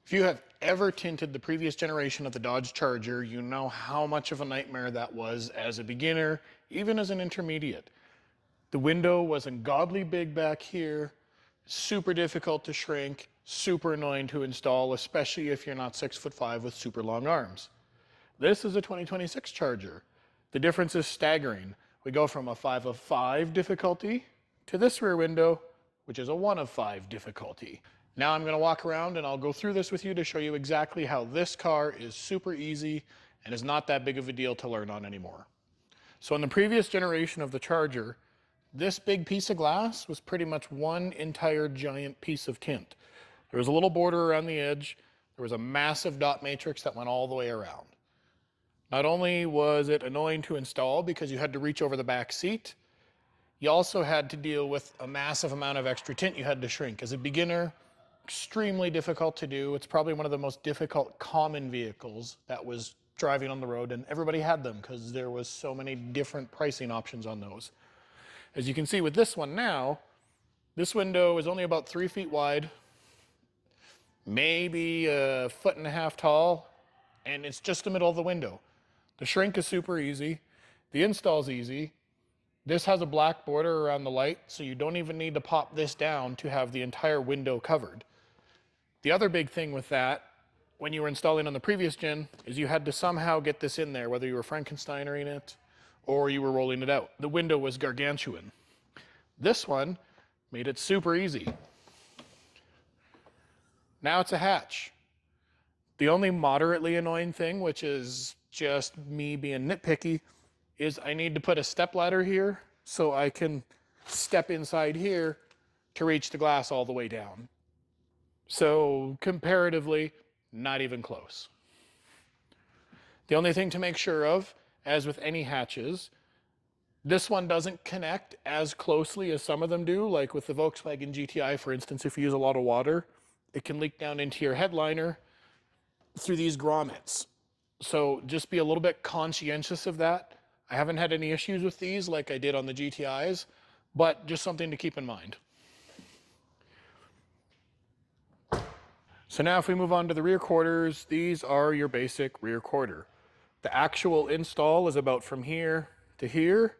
If you have ever tinted the previous generation of the Dodge Charger, you know how much of a nightmare that was as a beginner, even as an intermediate. The window was ungodly big back here, super difficult to shrink, super annoying to install, especially if you're not 6'5" with super long arms. This is a 2026 Charger. The difference is staggering. We go from a 5 of 5 difficulty to this rear window, which is a 1 of 5 difficulty. Now I'm going to walk around and I'll go through this with you to show you exactly how this car is super easy and is not that big of a deal to learn on anymore. So in the previous generation of the Charger, this big piece of glass was pretty much one entire giant piece of tint. There was a little border around the edge. There was a massive dot matrix that went all the way around. Not only was it annoying to install because you had to reach over the back seat, you also had to deal with a massive amount of extra tint you had to shrink. As a beginner, extremely difficult to do. It's probably one of the most difficult common vehicles that was driving on the road, and everybody had them because there was so many different pricing options on those. As you can see with this one now, this window is only about 3 feet wide, maybe 1.5 feet tall, and it's just the middle of the window. The shrink is super easy. The install's easy. This has a black border around the light, so you don't even need to pop this down to have the entire window covered. The other big thing with that, when you were installing on the previous gen, is you had to somehow get this in there, whether you were Frankensteinering it or you were rolling it out. The window was gargantuan. This one made it super easy. Now it's a hatch. The only moderately annoying thing, which is just me being nitpicky, is I need to put a step ladder here so I can step inside here to reach the glass all the way down. So comparatively, not even close. The only thing to make sure of, as with any hatches, this one doesn't connect as closely as some of them do, like with the Volkswagen GTI, for instance. If you use a lot of water, it can leak down into your headliner through these grommets. So just be a little bit conscientious of that. I haven't had any issues with these like I did on the GTIs, but just something to keep in mind. So now if we move on to the rear quarters, these are your basic rear quarter. The actual install is about from here to here.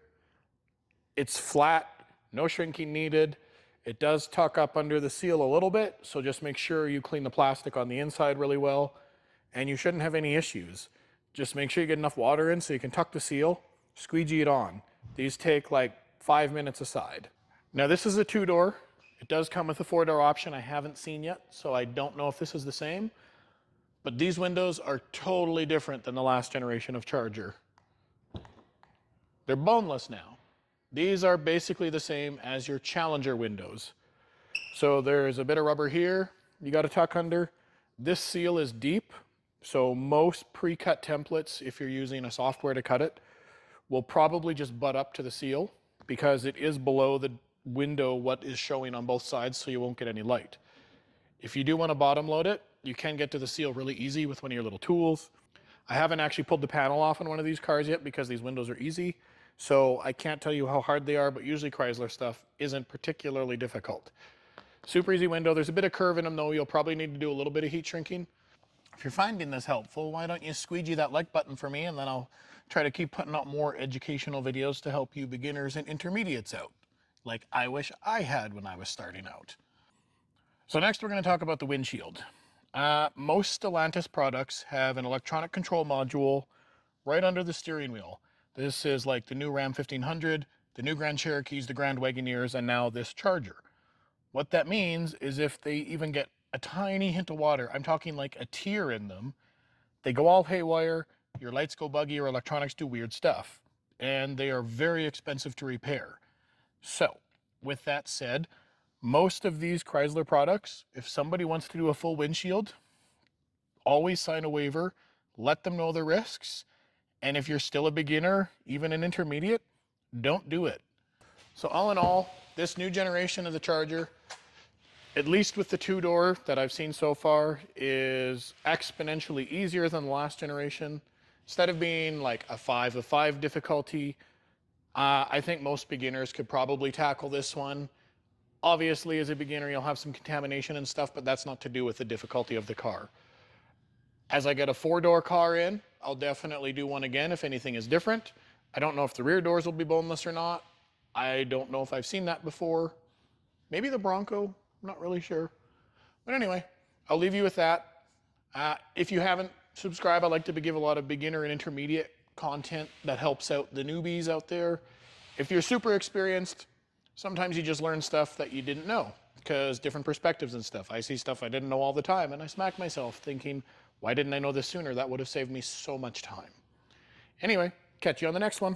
It's flat, no shrinking needed. It does tuck up under the seal a little bit, so just make sure you clean the plastic on the inside really well, and you shouldn't have any issues. Just make sure you get enough water in so you can tuck the seal, squeegee it on. These take like 5 minutes aside. Now this is a 2-door. It does come with a 4-door option I haven't seen yet, so I don't know if this is the same. But these windows are totally different than the last generation of Charger. They're boneless now. These are basically the same as your Challenger windows. So there's a bit of rubber here you got to tuck under. This seal is deep, so most pre-cut templates, if you're using a software to cut it, will probably just butt up to the seal because it is below the window what is showing on both sides, so you won't get any light. If you do want to bottom load it, you can get to the seal really easy with one of your little tools. I haven't actually pulled the panel off on one of these cars yet because these windows are easy, so I can't tell you how hard they are, but usually Chrysler stuff isn't particularly difficult. Super easy window. There's a bit of curve in them though. You'll probably need to do a little bit of heat shrinking. If you're finding this helpful, why don't you squeegee that like button for me, and then I'll try to keep putting out more educational videos to help you beginners and intermediates out, like I wish I had when I was starting out. So next we're going to talk about the windshield. Most Stellantis products have an electronic control module right under the steering wheel. This is like the new Ram 1500, the new Grand Cherokees, the Grand Wagoneers, and now this Charger. What that means is if they even get a tiny hint of water, I'm talking like a tear in them, they go all haywire, your lights go buggy, your electronics do weird stuff, and they are very expensive to repair. So, with that said, most of these Chrysler products, if somebody wants to do a full windshield, always sign a waiver, let them know the risks, and if you're still a beginner, even an intermediate, don't do it. So all in all, this new generation of the Charger, at least with the 2-door that I've seen so far, is exponentially easier than the last generation. Instead of being like a 5 of 5 difficulty, I think most beginners could probably tackle this one Obviously, as a beginner, you'll have some contamination and stuff, but that's not to do with the difficulty of the car. As I get a 4-door car in, I'll definitely do one again if anything is different. I don't know if the rear doors will be boneless or not. I don't know if I've seen that before. Maybe the Bronco, I'm not really sure. But anyway, I'll leave you with that. If you haven't subscribed, I like to give a lot of beginner and intermediate content that helps out the newbies out there. If you're super experienced, sometimes you just learn stuff that you didn't know because different perspectives and stuff. I see stuff I didn't know all the time and I smack myself thinking, why didn't I know this sooner? That would have saved me so much time. Anyway, catch you on the next one.